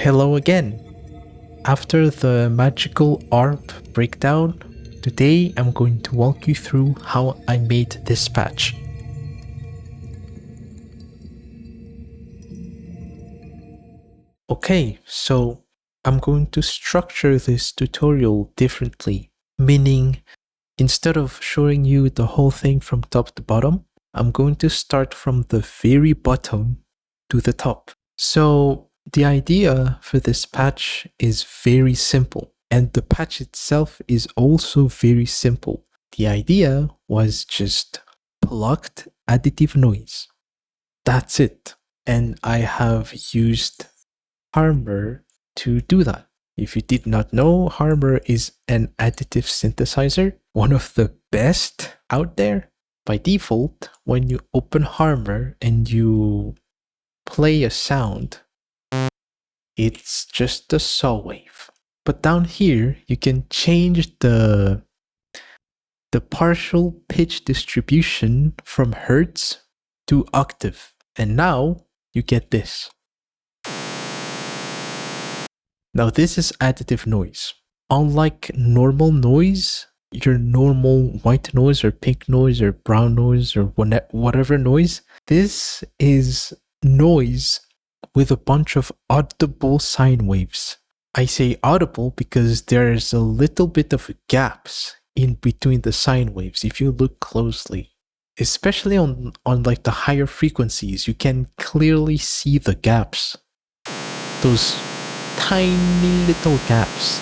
Hello again. After the magical ARP breakdown, today I'm going to walk you through how I made this patch. Okay, so I'm going to structure this tutorial differently, meaning instead of showing you the whole thing from top to bottom, I'm going to start from the very bottom to the top. So the idea for this patch is very simple, and the patch itself is also very simple. The idea was just plucked additive noise. That's it. And I have used Harmor to do that. If you did not know, Harmor is an additive synthesizer, one of the best out there. By default, when you open Harmor and you play a sound, it's just a saw wave. But down here, you can change the partial pitch distribution from hertz to octave. And now you get this. Now this is additive noise. Unlike normal noise, your normal white noise or pink noise or brown noise or whatever noise, this is noise with a bunch of audible sine waves. I say audible because there's a little bit of gaps in between the sine waves if you look closely. Especially on like the higher frequencies, you can clearly see the gaps. Those tiny little gaps.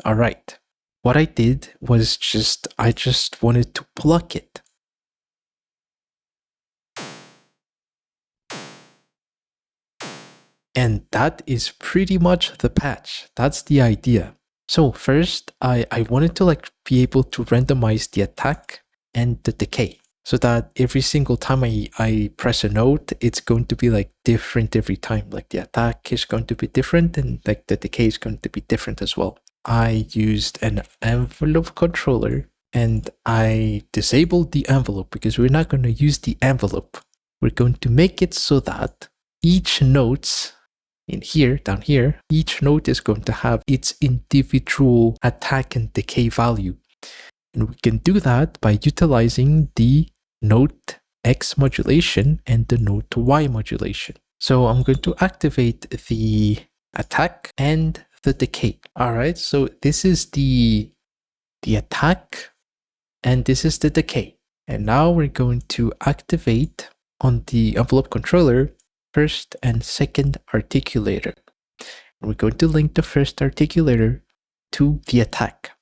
Alright, what I did was I just wanted to pluck it. And that is pretty much the patch. That's the idea. So first, I wanted to be able to randomize the attack and the decay, so that every single time I press a note, it's going to be different every time. The attack is going to be different and the decay is going to be different as well. I used an envelope controller and I disabled the envelope because we're not going to use the envelope. We're going to make it so that each note down here, each note is going to have its individual attack and decay value. And we can do that by utilizing the note X modulation and the note Y modulation. So I'm going to activate the attack and the decay. Alright, so this is the attack and this is the decay. And now we're going to activate on the envelope controller first and second articulator. And we're going to link the first articulator to the attack.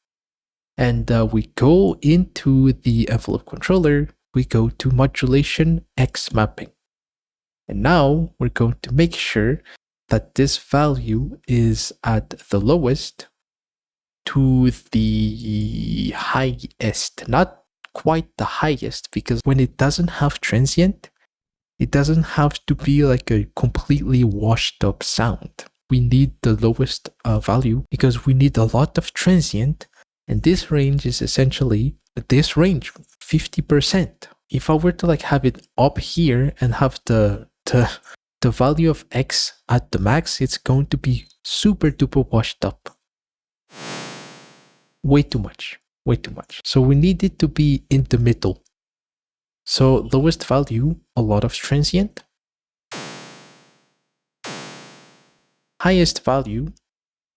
And we go into the envelope controller, we go to modulation X mapping. And now we're going to make sure that this value is at the lowest to the highest. Not quite the highest, because when it doesn't have transient, it doesn't have to be a completely washed up sound. We need the lowest value because we need a lot of transient. And this range is essentially this range, 50%. If I were to have it up here and have the value of X at the max, it's going to be super duper washed up. Way too much. So we need it to be in the middle. So lowest value, a lot of transient. Highest value,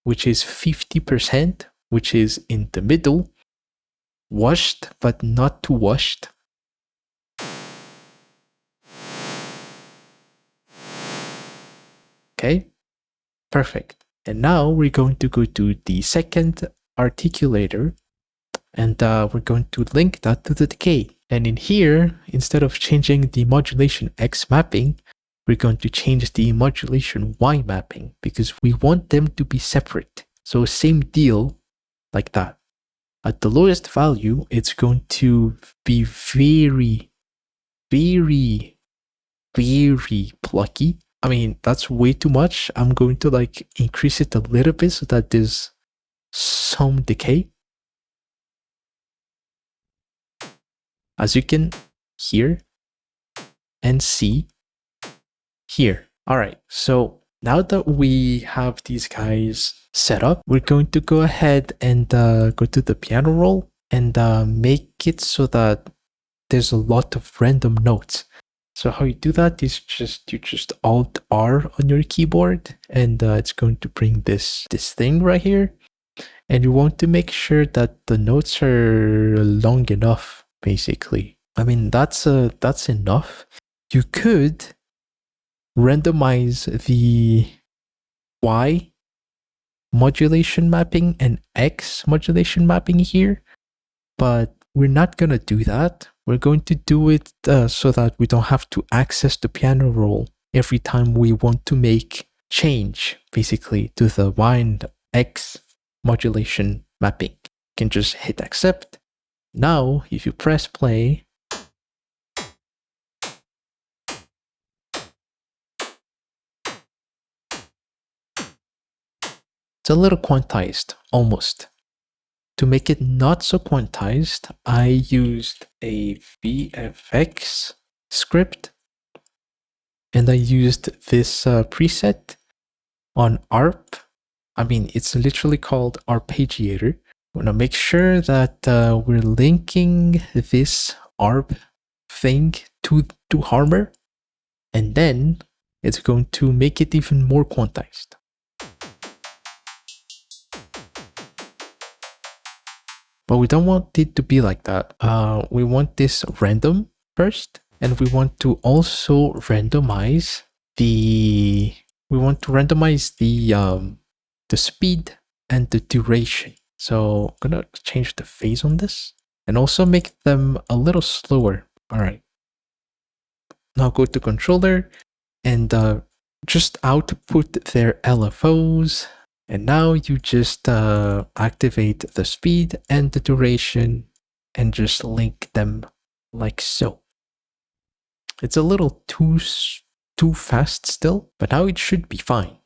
which is 50%, which is in the middle. Washed, but not too washed. Okay, perfect. And now we're going to go to the second articulator and we're going to link that to the decay. And in here, instead of changing the modulation X mapping, we're going to change the modulation Y mapping because we want them to be separate. So same deal like that. At the lowest value, it's going to be very, very, very plucky. I mean, that's way too much. I'm going to increase it a little bit so that there's some decay. As you can hear and see here. All right, so now that we have these guys set up, we're going to go ahead and go to the piano roll and make it so that there's a lot of random notes. So how you do that is you just Alt R on your keyboard, and it's going to bring this thing right here. And you want to make sure that the notes are long enough, basically. I mean, that's enough. You could randomize the Y modulation mapping and X modulation mapping here, but we're not going to do that. We're going to do it so that we don't have to access the piano roll every time we want to make change, basically, to the Y and X modulation mapping. You can just hit accept. Now, if you press play, it's a little quantized, almost. To make it not so quantized, I used a VFX script, and I used this preset on ARP. I mean, it's literally called arpeggiator. We want to make sure that we're linking this ARP thing to Harmor, and then it's going to make it even more quantized. But we don't want it to be like that. We want this random first, and we want to also randomize the speed and the duration. So I'm gonna change the phase on this and also make them a little slower. All right. Now go to controller and just output their LFOs. And now you just activate the speed and the duration and just link them like so. It's a little too fast still, but now it should be fine.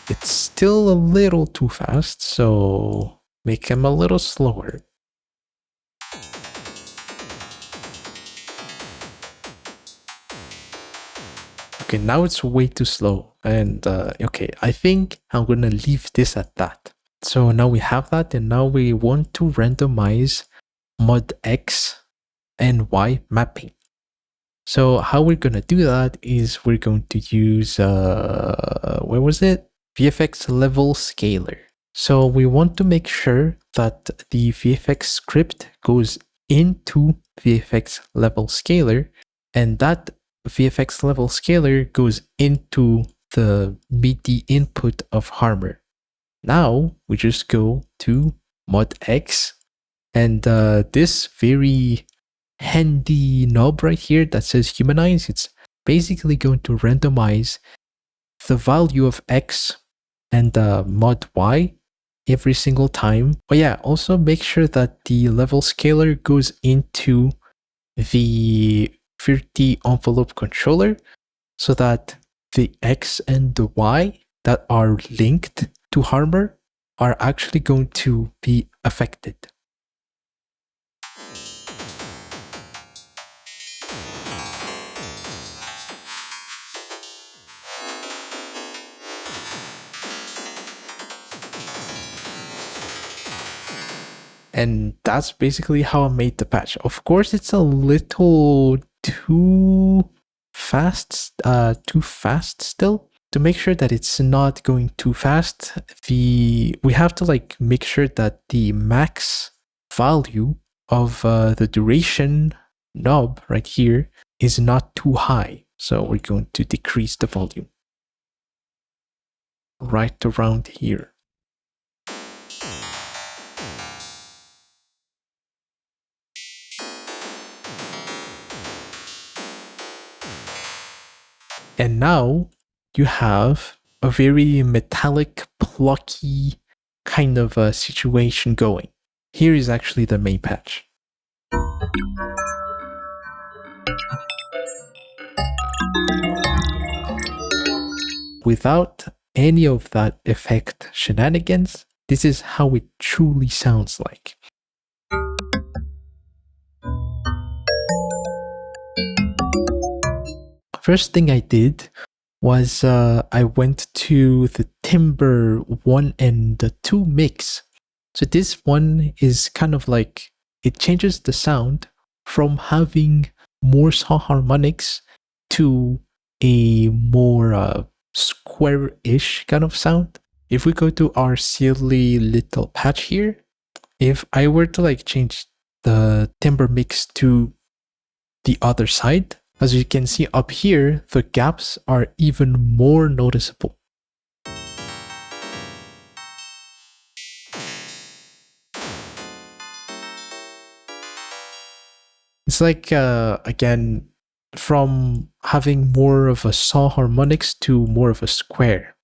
It's still a little too fast, so make them a little slower. Okay, now it's way too slow. And okay, I think I'm gonna leave this at that. So now we have that, and now we want to randomize mod X and Y mapping. So how we're gonna do that is we're going to use, where was it? VFX level scaler. So we want to make sure that the VFX script goes into VFX level scaler, and that VFX level scaler goes into the MIDI input of Harmor. Now we just go to mod X, and this very handy knob right here that says humanize, it's basically going to randomize the value of X and mod Y every single time. Oh yeah, also make sure that the level scaler goes into the 30 envelope controller so that the X and the Y that are linked to Harmor are actually going to be affected. And that's basically how I made the patch. Of course, it's a little too fast still. To make sure that it's not going too fast, we have to like make sure that the max value of the duration knob right here is not too high. So we're going to decrease the volume right around here. And now you have a very metallic, plucky kind of a situation going. Here is actually the main patch. Without any of that effect shenanigans, this is how it truly sounds like. first thing I did was I went to the timbre 1 and the 2 mix. So this one is kind of like, it changes the sound from having more saw harmonics to a more square-ish kind of sound. If we go to our silly little patch here, if I were to like change the timbre mix to the other side, as you can see up here, the gaps are even more noticeable. It's like, again, from having more of a saw harmonics to more of a square,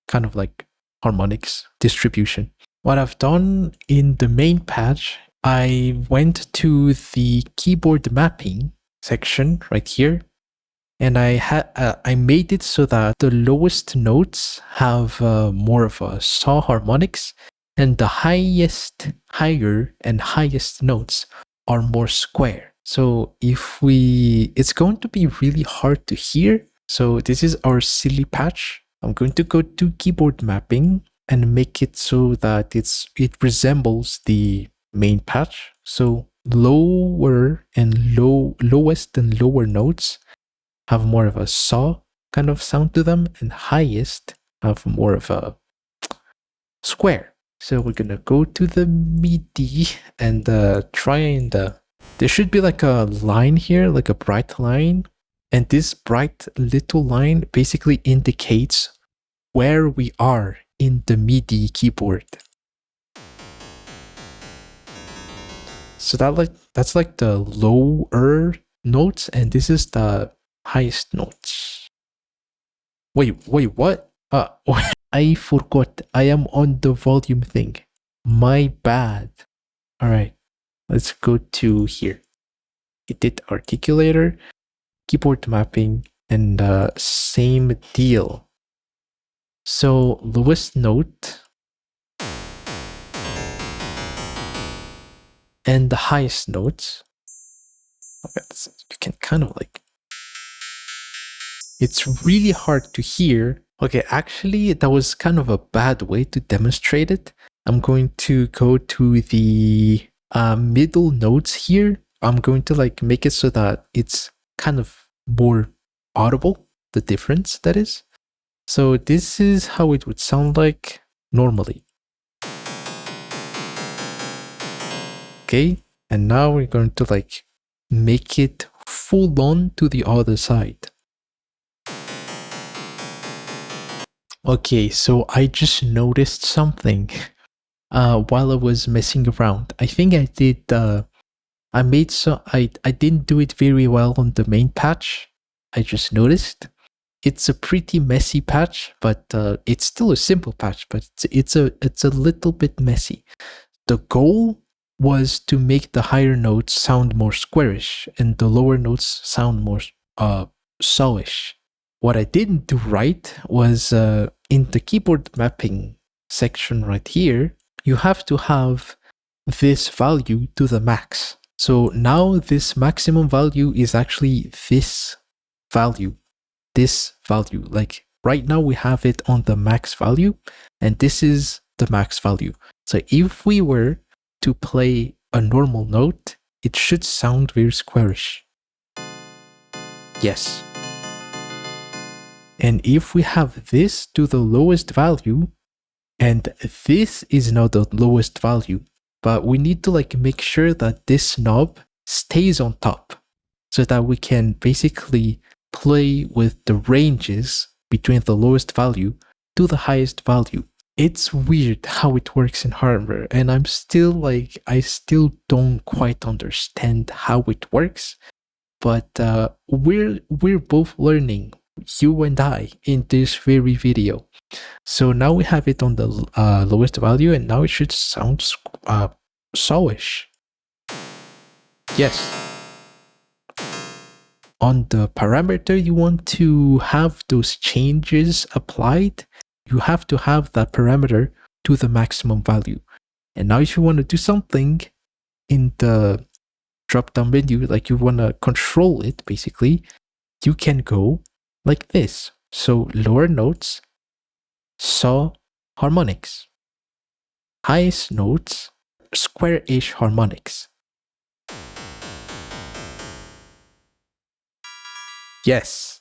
kind of like harmonics distribution. What I've done in the main patch, I went to the keyboard mapping section right here, and I made it so that the lowest notes have more of a saw harmonics, and the higher and highest notes are more square. So it's going to be really hard to hear. So this is our silly patch. I'm going to go to keyboard mapping and make it so that it resembles the main patch. So lowest and lower notes have more of a saw kind of sound to them, and highest have more of a square. So we're gonna go to the MIDI and try and there should be like a line here, like a bright line, and this bright little line basically indicates where we are in the MIDI keyboard. So that's like the lower notes, and this is the highest notes. Wait, what? I forgot. I am on the volume thing. My bad. All right, let's go to here. Edit articulator, keyboard mapping, and same deal. So lowest note and the highest notes. Okay, you can kind of like, it's really hard to hear. Okay, actually, that was kind of a bad way to demonstrate it. I'm going to go to the middle notes here. I'm going to like make it so that it's kind of more audible, the difference that is. So this is how it would sound like normally. Okay, and now we're going to like make it full on to the other side. Okay, so I just noticed something while I was messing around. I think I did I didn't do it very well on the main patch. I just noticed. It's a pretty messy patch, but it's still a simple patch, but it's a little bit messy. The goal was to make the higher notes sound more squarish and the lower notes sound more sawish. What I didn't do right was in the keyboard mapping section right here, you have to have this value to the max. So now this maximum value is actually this value. Like right now we have it on the max value, and this is the max value. So if we were to play a normal note, it should sound very squarish. Yes. And if we have this to the lowest value, and this is now the lowest value, but we need to like make sure that this knob stays on top so that we can basically play with the ranges between the lowest value to the highest value. It's weird how it works in Harmor, and I still don't quite understand how it works, but we're both learning, you and I, in this very video. So now we have it on the lowest value, and now it should sound sawish. Yes. On the parameter you want to have those changes applied, you have to have that parameter to the maximum value. And now if you want to do something in the drop-down menu, like you want to control it basically, you can go like this. So lower notes, saw harmonics. Highest notes, square-ish harmonics. Yes.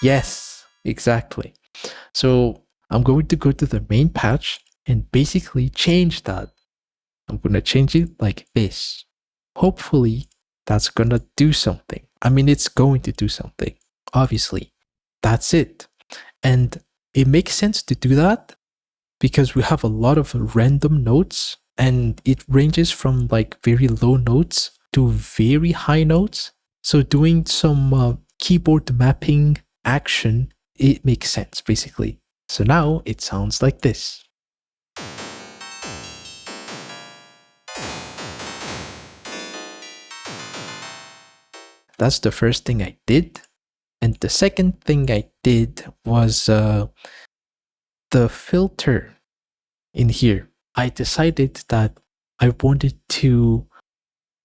Yes, exactly. So I'm going to go to the main patch and basically change that. I'm going to change it like this. Hopefully, that's going to do something. I mean, it's going to do something, obviously. That's it. And it makes sense to do that because we have a lot of random notes and it ranges from like very low notes to very high notes. So doing some keyboard mapping action, it makes sense basically. So now it sounds like this. That's the first thing I did. And the second thing I did was the filter in here. I decided that I wanted to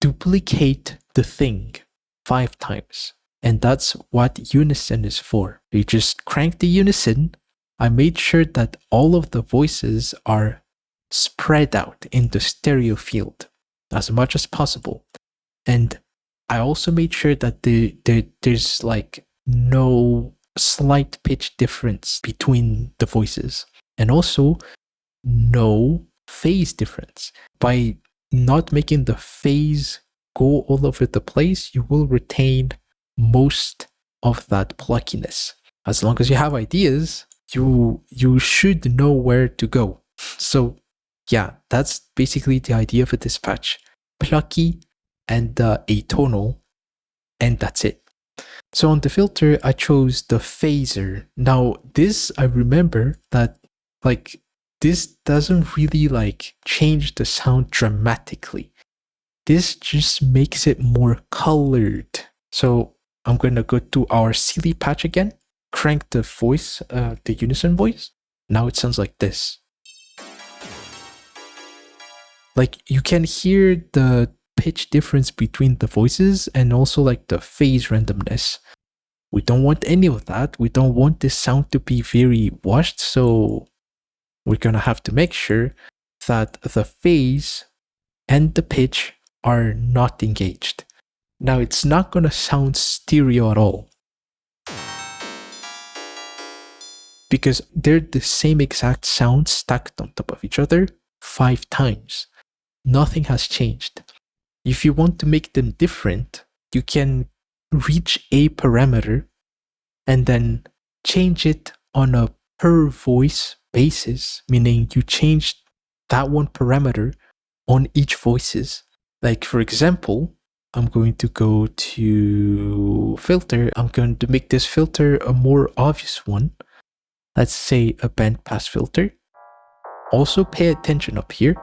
duplicate the thing 5 times. And that's what unison is for. You just crank the unison. I made sure that all of the voices are spread out in the stereo field as much as possible. And I also made sure that there's like no slight pitch difference between the voices. And also no phase difference. By not making the phase go all over the place, you will retain most of that pluckiness. As long as you have ideas, you should know where to go. So yeah, that's basically the idea for this patch. Plucky and atonal, and that's it. So on the filter, I chose the phaser. Now this, I remember that like this doesn't really like change the sound dramatically. This just makes it more colored. So I'm going to go to our silly patch again, crank the voice, the unison voice. Now it sounds like this. Like you can hear the pitch difference between the voices and also like the phase randomness. We don't want any of that. We don't want this sound to be very washed. So we're going to have to make sure that the phase and the pitch are not engaged. Now it's not going to sound stereo at all because they're the same exact sound stacked on top of each other 5 times. Nothing has changed. If you want to make them different, you can reach a parameter and then change it on a per voice basis, meaning you change that one parameter on each voices. Like for example, I'm going to go to filter. I'm going to make this filter a more obvious one. Let's say a bandpass filter. Also pay attention up here.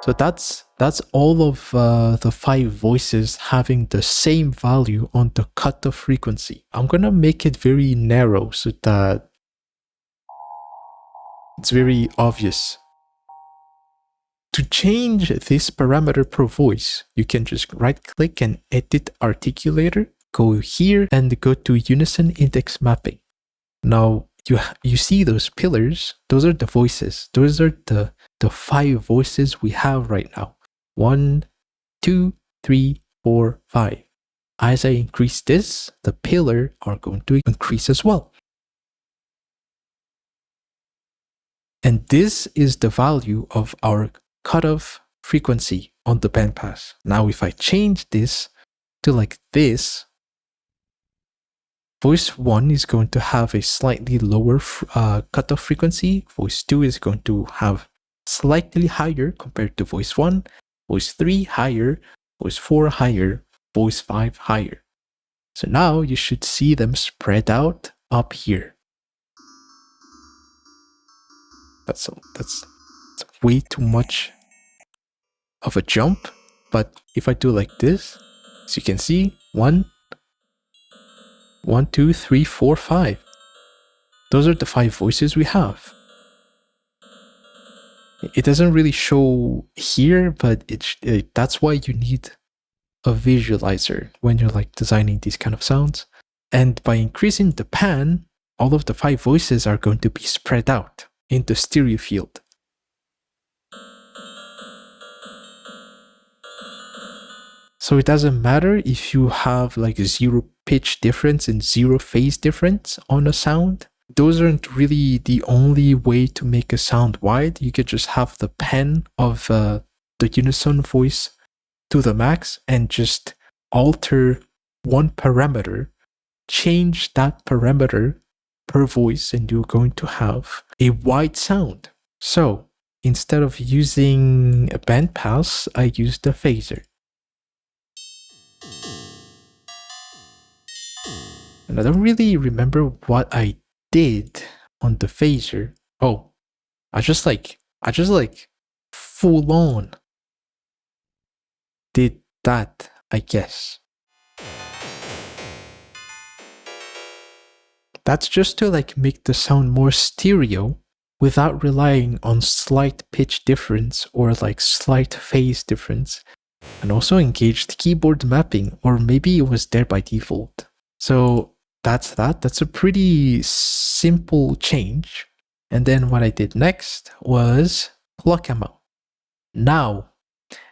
So that's all of the 5 voices having the same value on the cutoff frequency. I'm gonna make it very narrow so that it's very obvious. To change this parameter per voice, you can just right click and edit articulator, go here and go to unison index mapping. Now you see those pillars, those are the voices. Those are the 5 voices we have right now. 1, 2, 3, 4, 5. As I increase this, the pillar are going to increase as well. And this is the value of our cutoff frequency on the bandpass. Now if I change this to like this, voice 1 is going to have a slightly lower cutoff frequency. Voice 2 is going to have slightly higher compared to voice 1. Voice 3 higher. Voice 4 higher. Voice 5 higher. So now you should see them spread out up here. That's way too much of a jump. But if I do like this, as you can see, 1, 2, 3, 4, 5. Those are the 5 voices we have. It doesn't really show here, but that's why you need a visualizer when you're like designing these kind of sounds. And by increasing the pan, all of the 5 voices are going to be spread out in the stereo field. So it doesn't matter if you have like 0 pitch difference and 0 phase difference on a sound. Those aren't really the only way to make a sound wide. You could just have the pan of the unison voice to the max and just alter one parameter, change that parameter per voice, and you're going to have a wide sound. So instead of using a bandpass, I used a phaser. And I don't really remember what I did on the phaser. Oh, I just like full on did that, I guess. That's just to like make the sound more stereo without relying on slight pitch difference or like slight phase difference, and also engaged keyboard mapping, or maybe it was there by default. So that's that. That's a pretty simple change. And then what I did next was pluck amount. Now,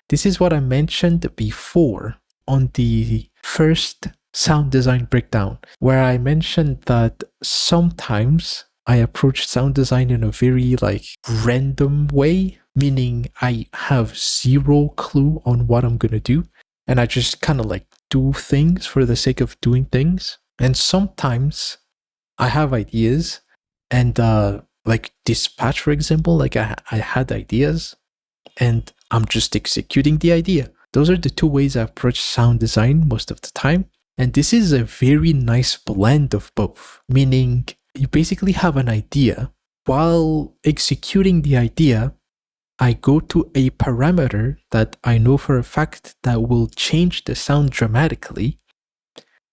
this is what I mentioned before on the first sound design breakdown, where I mentioned that sometimes I approach sound design in a very like random way, meaning I have 0 clue on what I'm gonna do, and I just kind of like do things for the sake of doing things. And sometimes I have ideas, and like Dispatch, for example, like I had ideas and I'm just executing the idea. Those are the 2 ways I approach sound design most of the time. And this is a very nice blend of both, meaning you basically have an idea. While executing the idea, I go to a parameter that I know for a fact that will change the sound dramatically,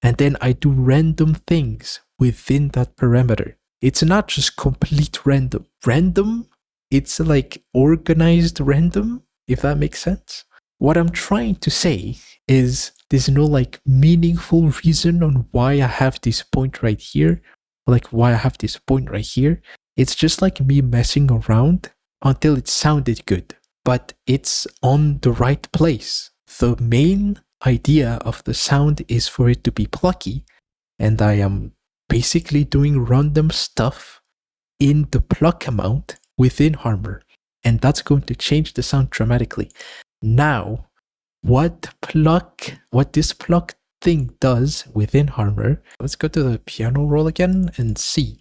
and then I do random things within that parameter. It's not just complete random. Random, it's like organized random, if that makes sense. What I'm trying to say is there's no like meaningful reason on why I have this point right here, like why I have this point right here. It's just like me messing around until it sounded good, but it's on the right place. The main idea of the sound is for it to be plucky, and I am basically doing random stuff in the pluck amount within Harmor, and that's going to change the sound dramatically. Now, what this pluck thing does within Harmor, let's go to the piano roll again and see.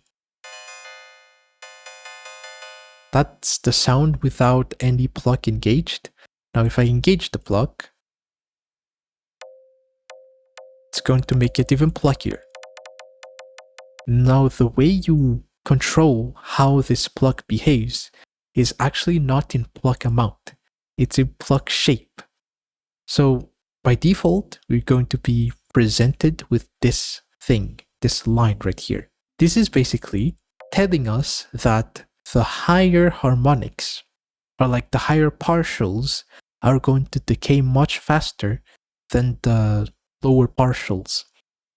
That's the sound without any pluck engaged. Now if I engage the pluck, it's going to make it even pluckier. Now the way you control how this pluck behaves is actually not in pluck amount, it's in pluck shape. So by default, we're going to be presented with this thing, this line right here. This is basically telling us that the higher harmonics, or like the higher partials, are going to decay much faster than the lower partials.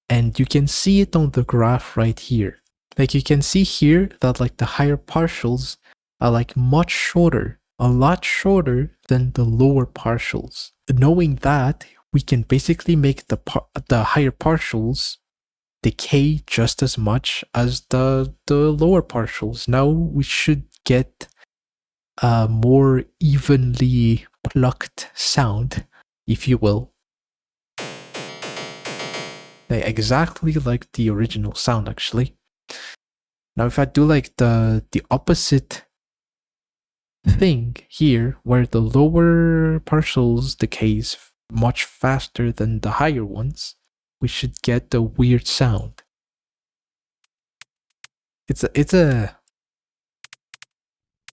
And you can see it on the graph right here. Like you can see here that like the higher partials are like much shorter, a lot shorter than the lower partials. Knowing that, we can basically make the higher partials decay just as much as the lower partials. Now we should get a more evenly plucked sound, if you will. Exactly like the original sound, actually. Now if I do like the opposite thing here, where the lower partials decays much faster than the higher ones, we should get a weird sound. It's a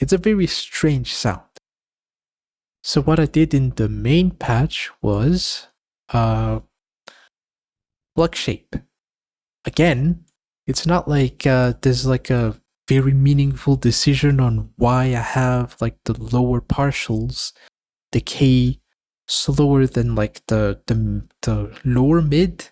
very strange sound. So what I did in the main patch was pluck shape. Again, it's not like there's like a very meaningful decision on why I have like the lower partials decay slower than like the lower mid,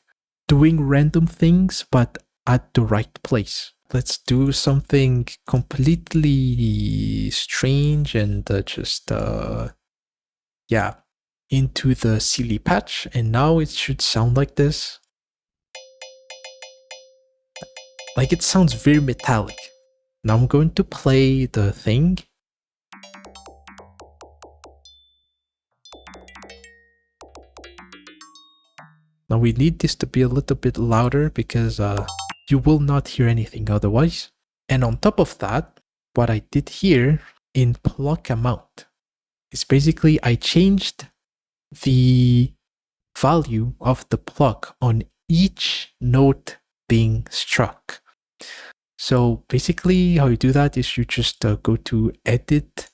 doing random things, but at the right place. Let's do something completely strange and yeah, into the silly patch. And now it should sound like this. Like it sounds very metallic. Now I'm going to play the thing. Now we need this to be a little bit louder because you will not hear anything otherwise. And on top of that, what I did here in pluck amount is basically I changed the value of the pluck on each note being struck. So basically how you do that is you just go to edit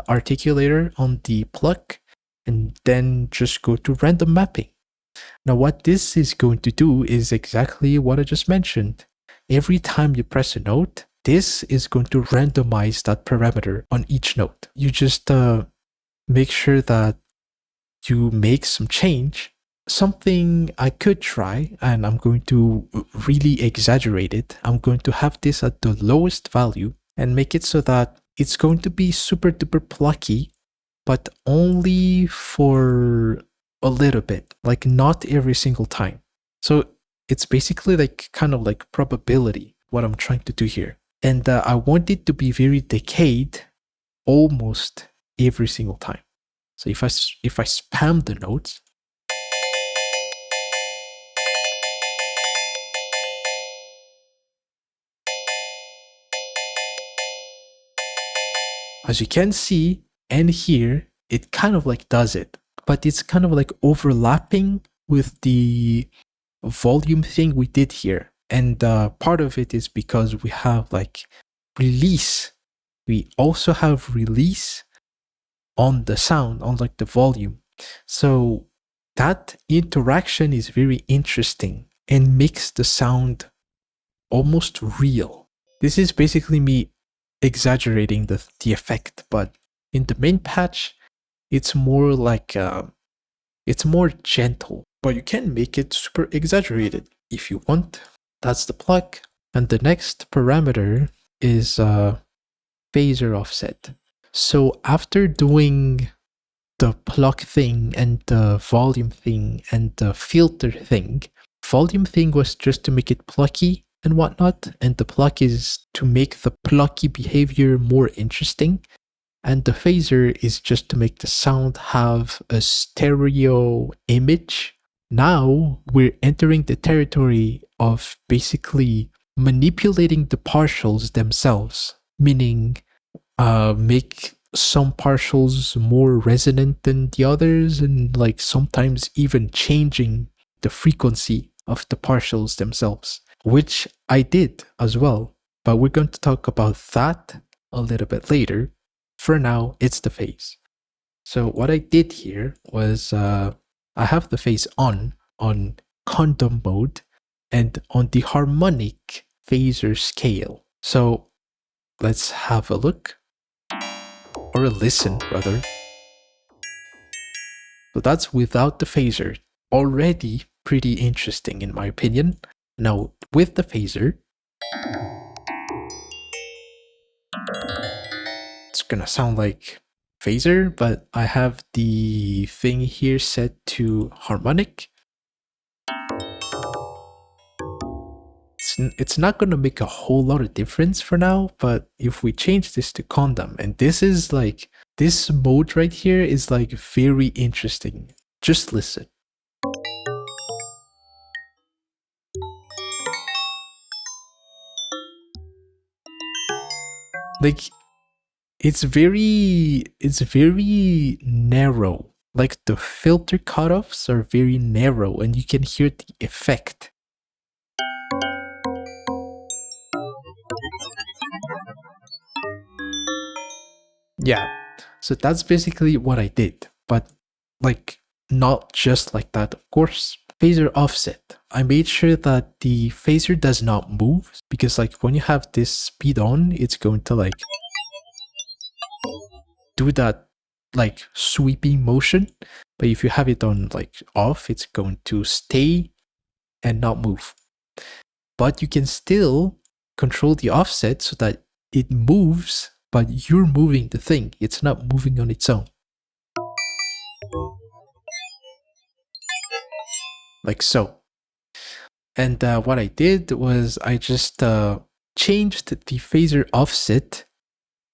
articulator on the pluck and then just go to random mapping. Now what this is going to do is exactly what I just mentioned. Every time you press a note, this is going to randomize that parameter on each note. You just make sure that you make some change. Something I could try, and I'm going to really exaggerate it. I'm going to have this at the lowest value and make it so that it's going to be super duper plucky, but only for a little bit, like not every single time. So it's basically like kind of like probability, what I'm trying to do here. And I want it to be very decayed almost every single time. So if I spam the notes, as you can see and hear, it kind of like does it, but it's kind of like overlapping with the volume thing we did here. And part of it is because we have like release. We also have release on the sound, on like the volume. So that interaction is very interesting and makes the sound almost real. This is basically me exaggerating the effect, but in the main patch, it's more like it's more gentle, but you can make it super exaggerated if you want. That's the pluck. And the next parameter is phaser offset. So after doing the pluck thing and the volume thing and the filter thing, volume thing was just to make it plucky and whatnot, and the pluck is to make the plucky behavior more interesting, and the phaser is just to make the sound have a stereo image. Now we're entering the territory of basically manipulating the partials themselves, meaning make some partials more resonant than the others, and like sometimes even changing the frequency of the partials themselves, which I did as well, but we're going to talk about that a little bit later. For now, it's the phase. So what I did here was I have the phase on condom mode and on the harmonic phaser scale. So let's have a look, or a listen rather. So that's without the phaser. Already pretty interesting in my opinion. Now with the phaser, it's gonna sound like phaser, but I have the thing here set to harmonic. It's not gonna make a whole lot of difference for now, but if we change this to condom, and this is like, this mode right here is like very interesting. Just listen. Like, it's very narrow. Like the filter cutoffs are very narrow and you can hear the effect. Yeah, so that's basically what I did, but like not just like that, of course. Phaser offset. I made sure that the phaser does not move, because like when you have this speed on, it's going to like do that like sweeping motion. But if you have it on like off, it's going to stay and not move. But you can still control the offset so that it moves, but you're moving the thing. It's not moving on its own. Like so. And what I did was I just changed the phaser offset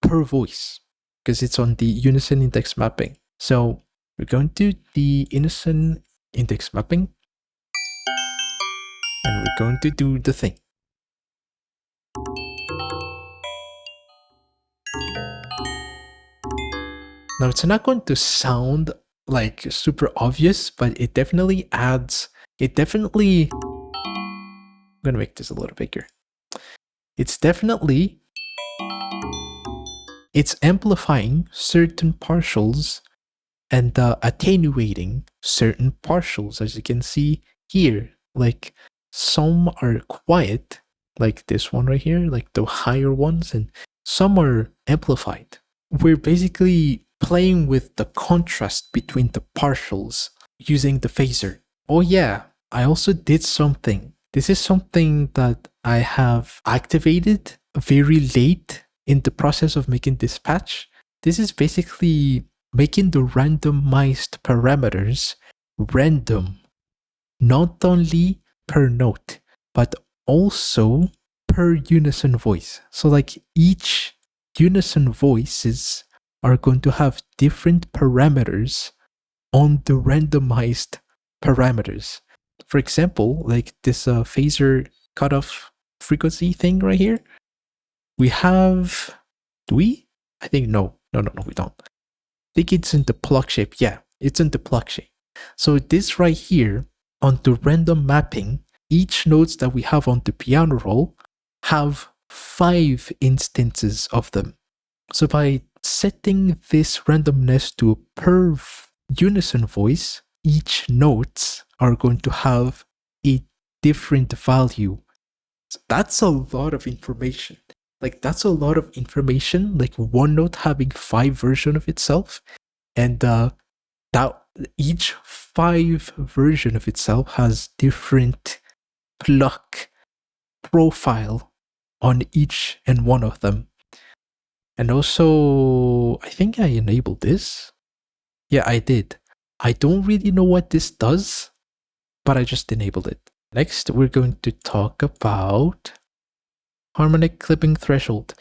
per voice because it's on the unison index mapping. So we're going to the unison index mapping and we're going to do the thing. Now it's not going to sound like super obvious, but it definitely adds, I'm going to make this a little bigger. It's amplifying certain partials and attenuating certain partials, as you can see here. Like some are quiet, like this one right here, like the higher ones, and some are amplified. We're basically playing with the contrast between the partials using the phaser. Oh yeah, I also did something. This is something that I have activated very late in the process of making this patch. This is basically making the randomized parameters random, not only per note, but also per unison voice. So like each unison voices are going to have different parameters on the randomized parameters. For example, like this phaser cutoff frequency thing right here, we have, do we? I think no, we don't. I think it's in the plug shape. Yeah, it's in the plug shape. So this right here on the random mapping, each nodes that we have on the piano roll have 5 instances of them. So by setting this randomness to a per unison voice, each notes are going to have a different value. So that's a lot of information. Like that's a lot of information, like one note having 5 versions of itself, and that each 5 version of itself has different pluck profile on each and one of them. And also, I think I enabled this. Yeah, I did. I don't really know what this does, but I just enabled it. Next, we're going to talk about harmonic clipping threshold.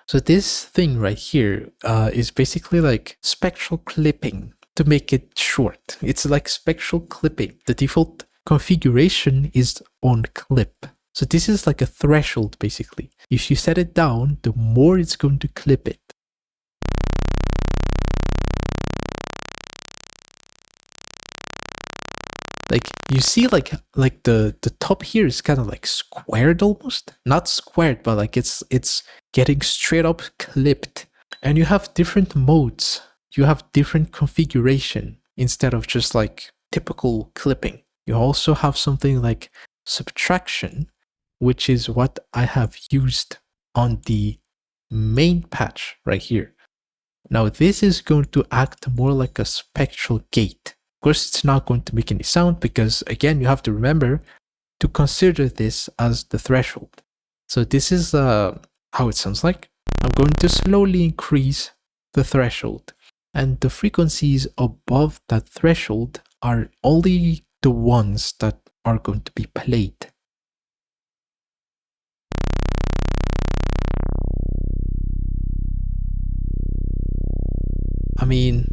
So this thing right here is basically like spectral clipping to make it short. It's like spectral clipping. The default configuration is on clip. So this is like a threshold basically. If you set it down, the more it's going to clip it. Like you see like the top here is kind of like squared almost. Not squared, but like it's getting straight up clipped. And you have different modes. You have different configuration instead of just like typical clipping. You also have something like subtraction, which is what I have used on the main patch right here. Now this is going to act more like a spectral gate. Of course, it's not going to make any sound because, again, you have to remember to consider this as the threshold. So this is how it sounds like. I'm going to slowly increase the threshold. And the frequencies above that threshold are only the ones that are going to be played. I mean,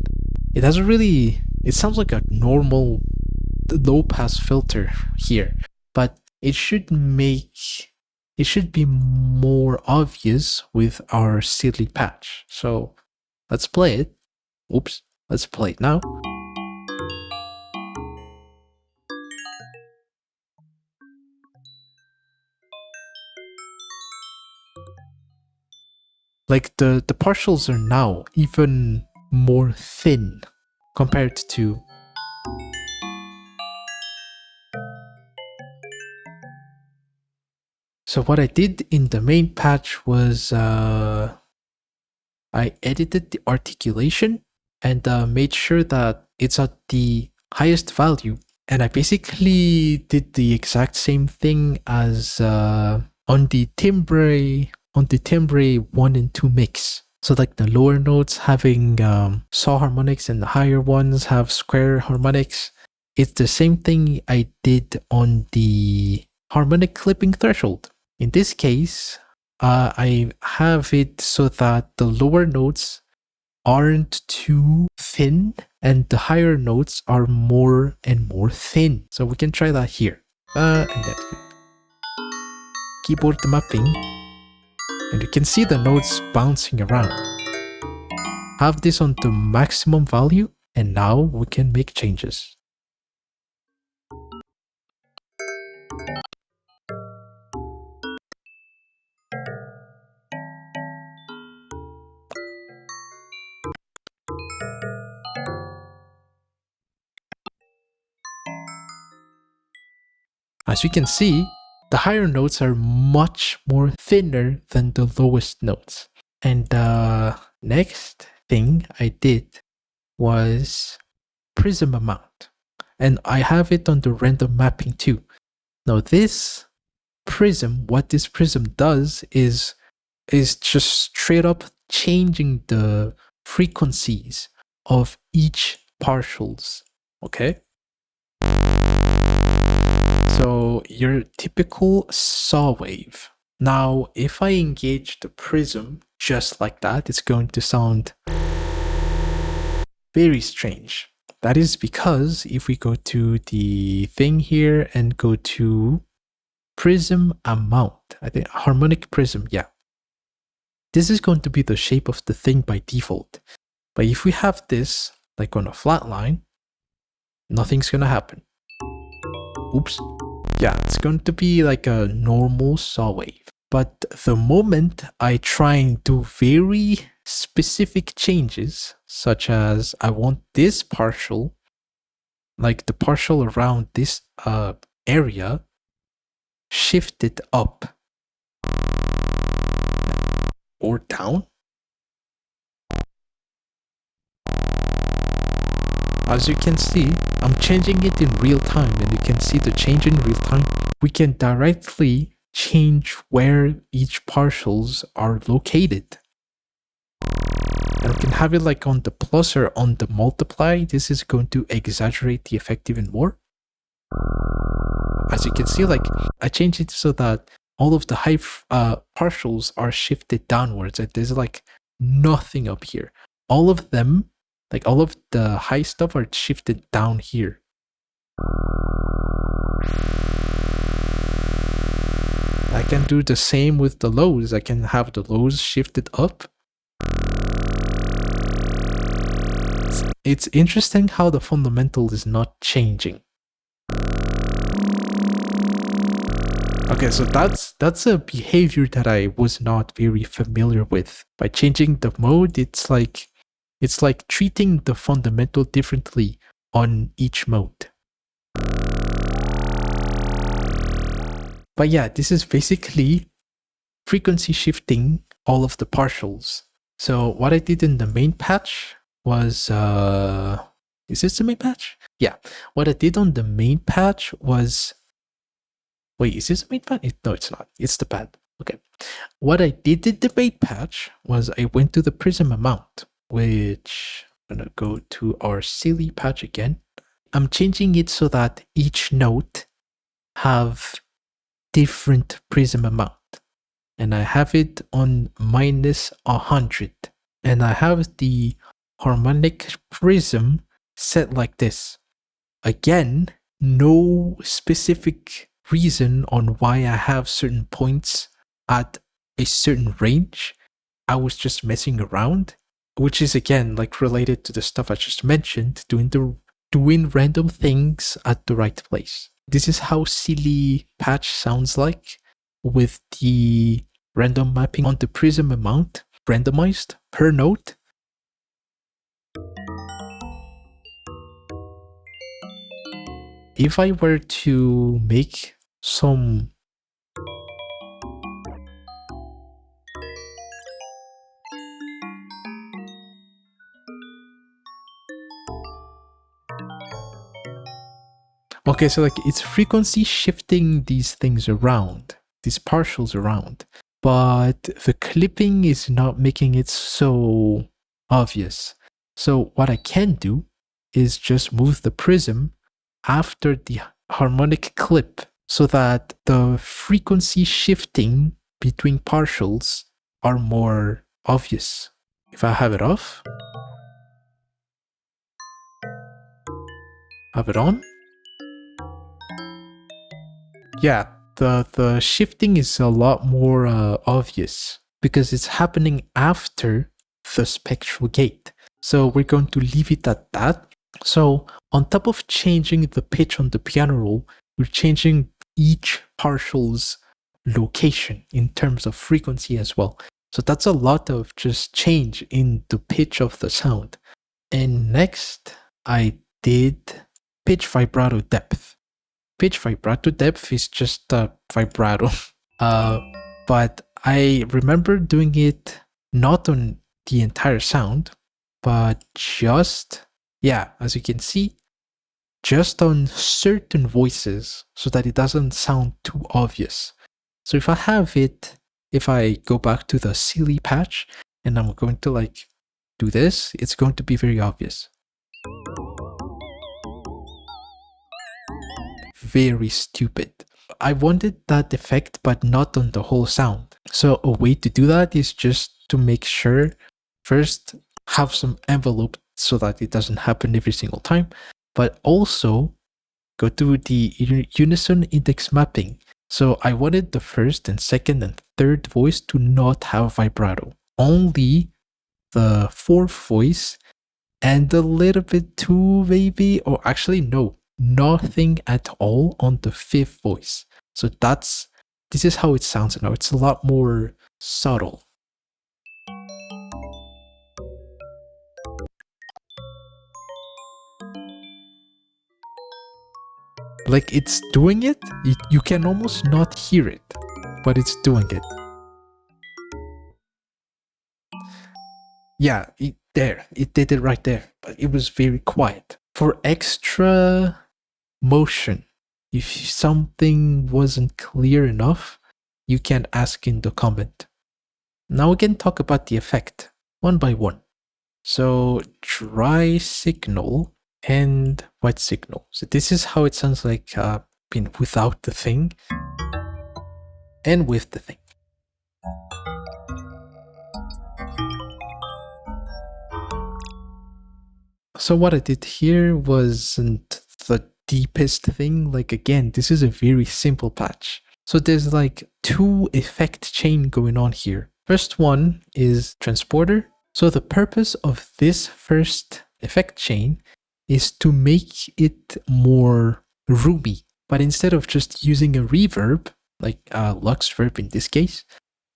it doesn't really... It sounds like a normal low-pass filter here, but it should be more obvious with our silly patch. So let's play it. Oops, let's play it now. Like the partials are now even more thin compared to... So what I did in the main patch was I edited the articulation and made sure that it's at the highest value. And I basically did the exact same thing as on the timbre 1 and 2 mix. So like the lower notes having saw harmonics and the higher ones have square harmonics. It's the same thing I did on the harmonic clipping threshold. In this case, I have it so that the lower notes aren't too thin and the higher notes are more and more thin. So we can try that here. And then keyboard mapping. And you can see the notes bouncing around. Have this on the maximum value, and now we can make changes. As you can see, the higher notes are much more thinner than the lowest notes. And the next thing I did was prism amount. And I have it on the random mapping too. Now this prism, what this prism does is just straight up changing the frequencies of each partials. Okay? So your typical saw wave. Now, if I engage the prism just like that, it's going to sound very strange. That is because if we go to the thing here and go to prism amount, I think harmonic prism, yeah. This is going to be the shape of the thing by default. But if we have this like on a flat line, nothing's gonna happen. Oops. Yeah, it's going to be like a normal saw wave. But the moment I try and do very specific changes, such as I want this partial, like the partial around this area, shifted up or down. As you can see, I'm changing it in real time, and you can see the change in real time. We can directly change where each partials are located. And we can have it like on the plus or on the multiply. This is going to exaggerate the effect even more. As you can see, like I changed it so that all of the high partials are shifted downwards. And there's like nothing up here. All of them, like all of the high stuff are shifted down here. I can do the same with the lows. I can have the lows shifted up. It's interesting how the fundamental is not changing. Okay, so that's a behavior that I was not very familiar with. By changing the mode, it's like treating the fundamental differently on each mode. But yeah, this is basically frequency shifting all of the partials. So what I did in the main patch was, is this the main patch? Yeah, what I did on the main patch was, wait, is this the main patch? No, it's not. It's the pad. Okay. What I did in the main patch was I went to the prism amount, which I'm gonna go to our silly patch again. I'm changing it so that each note have different prism amount. And I have it on -100. And I have the harmonic prism set like this. Again, no specific reason on why I have certain points at a certain range. I was just messing around, which is again like related to the stuff I just mentioned, doing random things at the right place. This is how silly patch sounds like with the random mapping on the prism amount randomized per note. If I were to make some Okay, so like it's frequency shifting these things around, these partials around, but the clipping is not making it so obvious. So what I can do is just move the prism after the harmonic clip so that the frequency shifting between partials are more obvious. If I have it off, have it on, yeah, the shifting is a lot more obvious because it's happening after the spectral gate. So we're going to leave it at that. So on top of changing the pitch on the piano roll, we're changing each partial's location in terms of frequency as well. So that's a lot of just change in the pitch of the sound. And next, I did pitch vibrato depth. Pitch vibrato depth is just a vibrato. But I remember doing it not on the entire sound, but just, yeah, as you can see, just on certain voices so that it doesn't sound too obvious. So if I have it, if I go back to the silly patch and I'm going to like do this, it's going to be very obvious. Very stupid. I wanted that effect, but not on the whole sound. So a way to do that is just to make sure first have some envelope so that it doesn't happen every single time, but also go to the unison index mapping. So I wanted the first and second and third voice to not have vibrato. Only the fourth voice and a little bit too maybe, or actually no, nothing at all on the fifth voice. So this is how it sounds now. It's a lot more subtle. Like it's doing it, you can almost not hear it, but it's doing it. Yeah, it did it right there, but it was very quiet. For extra motion, if something wasn't clear enough, you can ask in the comment. Now we can talk about the effect one by one. So dry signal and wet signal. So this is how it sounds like without the thing and with the thing. So what I did here wasn't the deepest thing. Like again, this is a very simple patch. So there's like two effect chain going on here. First one is transporter. So the purpose of this first effect chain is to make it more roomy. But instead of just using a reverb, like a Lux verb in this case,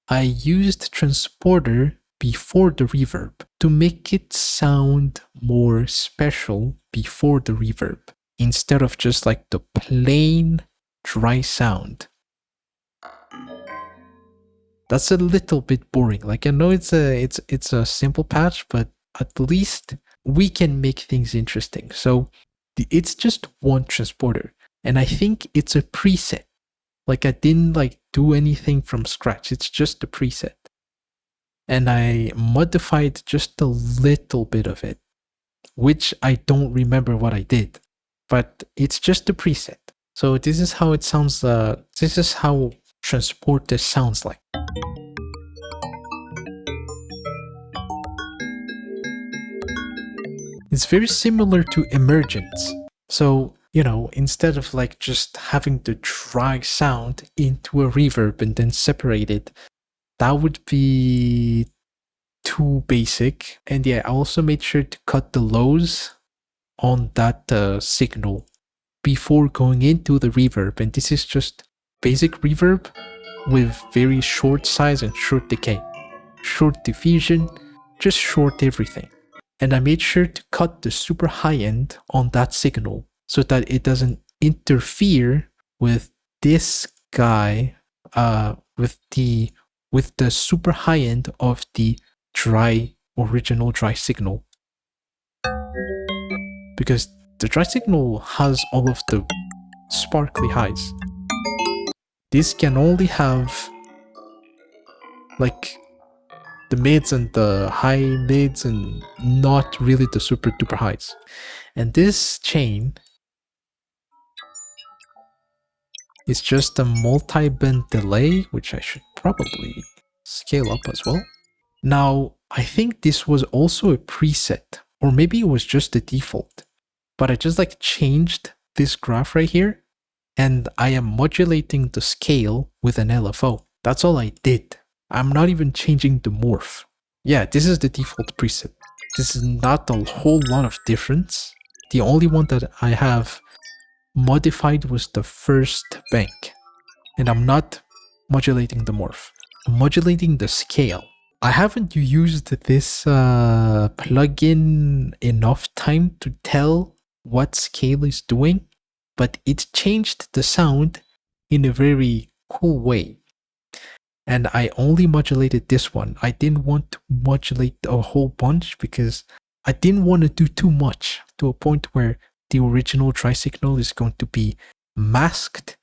I used transporter before the reverb to make it sound more special before the reverb, instead of just like the plain dry sound. That's a little bit boring. Like I know it's a simple patch, but at least we can make things interesting. So it's just one transporter, and I think it's a preset. Like I didn't like do anything from scratch. It's just a preset. And I modified just a little bit of it, which I don't remember what I did, but it's just a preset. So this is how it sounds. This is how transporter sounds like. It's very similar to emergence. So, you know, instead of like just having the dry sound into a reverb and then separate it, that would be too basic. And yeah, I also made sure to cut the lows on that signal before going into the reverb. And this is just basic reverb with very short size and short decay, short diffusion, just short everything. And I made sure to cut the super high end on that signal so that it doesn't interfere with this guy, with the super high end of the original dry signal. Because the dry signal has all of the sparkly highs. This can only have like the mids and the high mids and not really the super duper highs. And this chain is just a multi-bend delay, which I should probably scale up as well. Now, I think this was also a preset, or maybe it was just the default, but I just like changed this graph right here, and I am modulating the scale with an LFO. That's all I did. I'm not even changing the morph. Yeah, this is the default preset. This is not a whole lot of difference. The only one that I have modified was the first bank, and I'm not modulating the morph. I'm modulating the scale. I haven't used this plugin enough time to tell what scale is doing, but it changed the sound in a very cool way. And I only modulated this one. I didn't want to modulate a whole bunch because I didn't want to do too much to a point where the original dry signal is going to be masked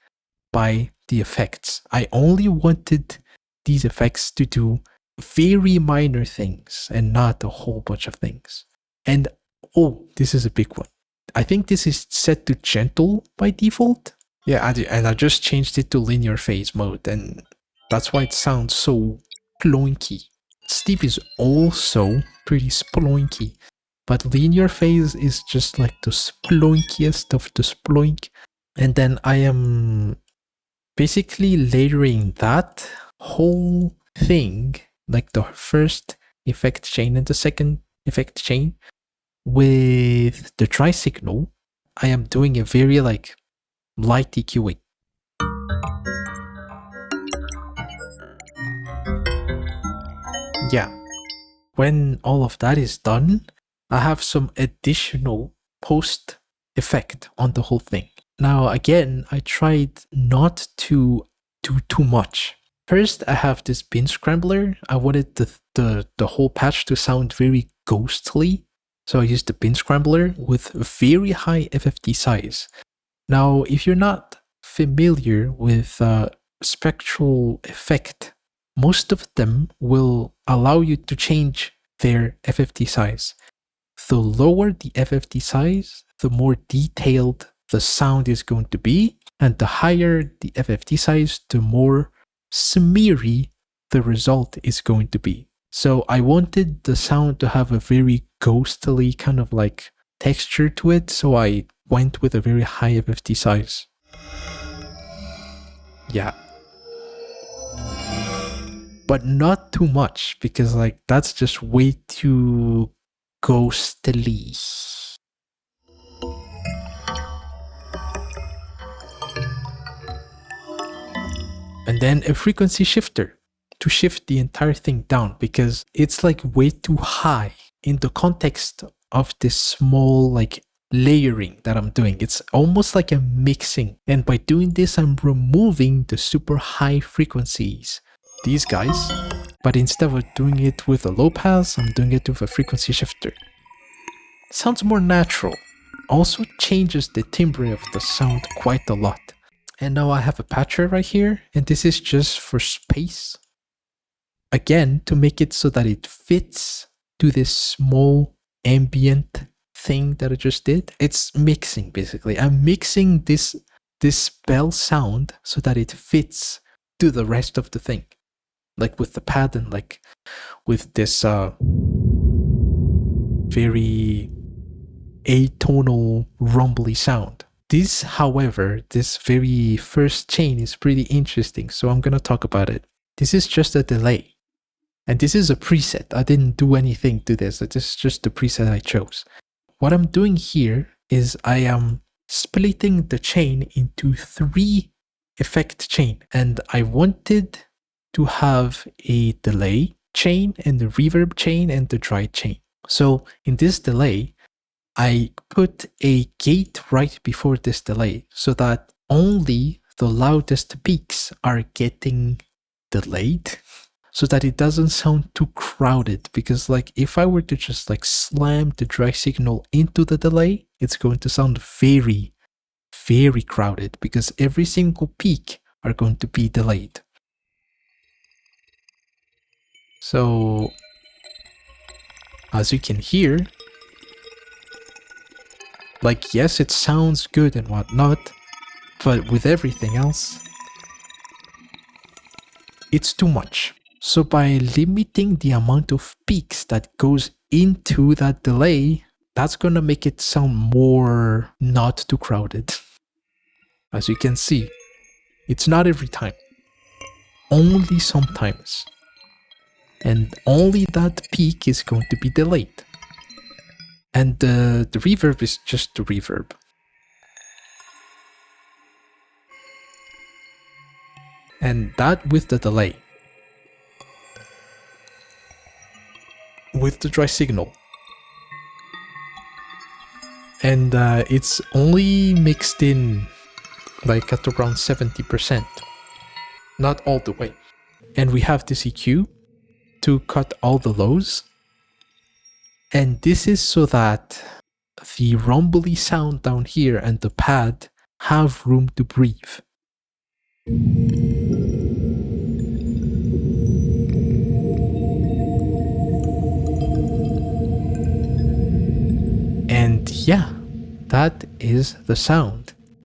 by the effects. I only wanted these effects to do very minor things and not a whole bunch of things. And oh, this is a big one. I think this is set to gentle by default. Yeah, and I just changed it to linear phase mode, and that's why it sounds so sploinky. Steep is also pretty sploinky, but linear phase is just like the sploinkiest of the sploink. And then I am basically layering that whole thing, like the first effect chain and the second effect chain, with the dry signal. I am doing a very like light EQing. Yeah. When all of that is done, I have some additional post effect on the whole thing. Now, again, I tried not to do too much. First, I have this bin scrambler. I wanted the whole patch to sound very ghostly. So I used the bin scrambler with very high FFT size. Now, if you're not familiar with spectral effect, most of them will allow you to change their FFT size. The lower the FFT size, the more detailed the sound is going to be, and the higher the FFT size, the more smeary the result is going to be. So I wanted the sound to have a very ghostly kind of like texture to it, so I went with a very high FFT size. Yeah. But not too much, because like that's just way too ghostly. And then a frequency shifter to shift the entire thing down, because it's like way too high in the context of this small like layering that I'm doing. It's almost like a mixing, and by doing this I'm removing the super high frequencies, these guys, but instead of doing it with a low pass, I'm doing it with a frequency shifter. Sounds more natural. Also changes the timbre of the sound quite a lot. And now I have a patcher right here, and this is just for space. Again, to make it so that it fits to this small ambient thing that I just did. It's mixing, basically. I'm mixing this bell sound so that it fits to the rest of the thing. Like with the pad and like with this very atonal rumbly sound. This, however, this very first chain is pretty interesting, so I'm gonna talk about it. This is just a delay. And this is a preset. I didn't do anything to this. This is just the preset I chose. What I'm doing here is I am splitting the chain into 3 effect chain. And I wanted to have a delay chain and the reverb chain and the dry chain. So in this delay, I put a gate right before this delay so that only the loudest peaks are getting delayed, so that it doesn't sound too crowded. Because like if I were to just like slam the dry signal into the delay, it's going to sound very, very crowded because every single peak are going to be delayed. So, as you can hear, like, yes, it sounds good and whatnot, but with everything else, it's too much. So by limiting the amount of peaks that goes into that delay, that's gonna make it sound more not too crowded. As you can see, it's not every time, only sometimes. And only that peak is going to be delayed. And the reverb is just the reverb. And that with the delay. With the dry signal. And it's only mixed in like at around 70%. Not all the way. And we have this EQ to cut all the lows. And this is so that the rumbly sound down here and the pad have room to breathe. And yeah, that is the sound.